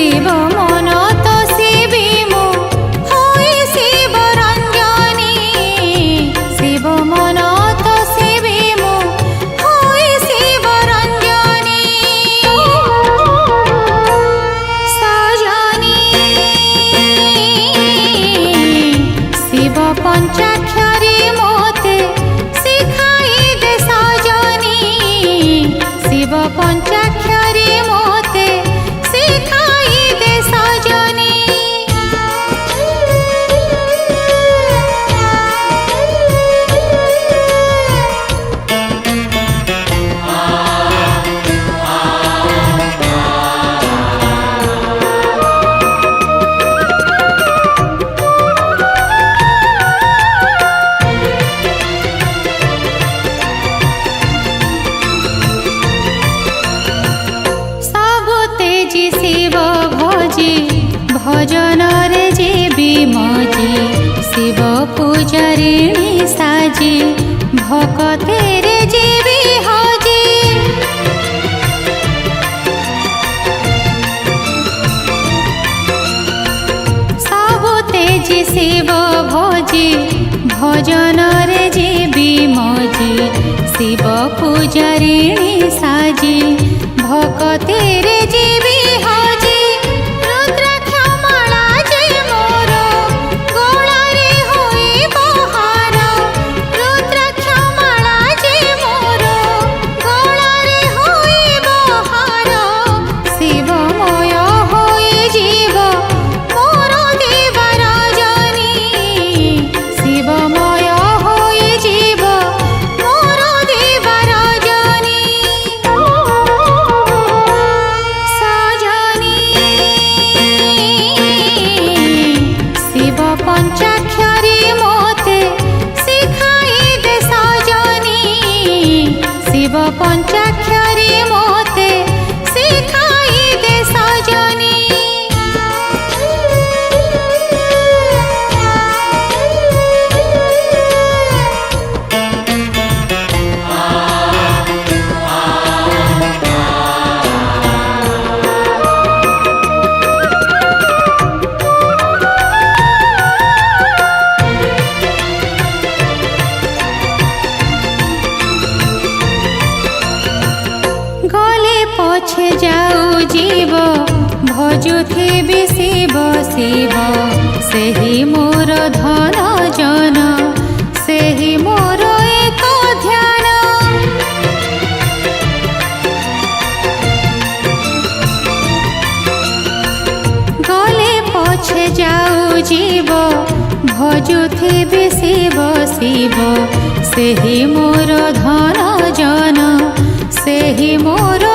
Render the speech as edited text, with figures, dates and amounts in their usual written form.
शिव मन तो सेवी मु होई शिव रंजनी शिव मन तो सेवी मु होई शिव रंजनी सजनी शिव पंचाक्षरी मोते शिखाई दे सजनी शिव पंचाक्षरी मोते शिखाई दे सजनी सबु तेजी शिव भोजी भजन रे जीवी मजी शिव पूजरिणी साजी भकते रे जीवी हजी सबु तेजी शिव भोजी भजन रे जीवी मजी शिव पूजरिणी साजी भकते रे जीवी हजी रुद्राक्ष माला जे मोर गलारे होई बहार रुद्राक्ष माला जे मोर गलारे होई बहार शिवमय होई जीव मोर देव रजनी शिवमय होई जीव मोर देव रजनी सजनी शिव पंचाक्षरी मोते शिखाई दे सजनी शिव पंचाक्षरी मोते शिखाई दे सजनी गले पछे जाऊ जीव भजुथिबि शिव शिव सेहि मोर धन जन सेहि मोर एक ध्यान गले पछे जाऊ जीव भजुथिबि शिव शिव सेहि मोर धन जन सेहि मोर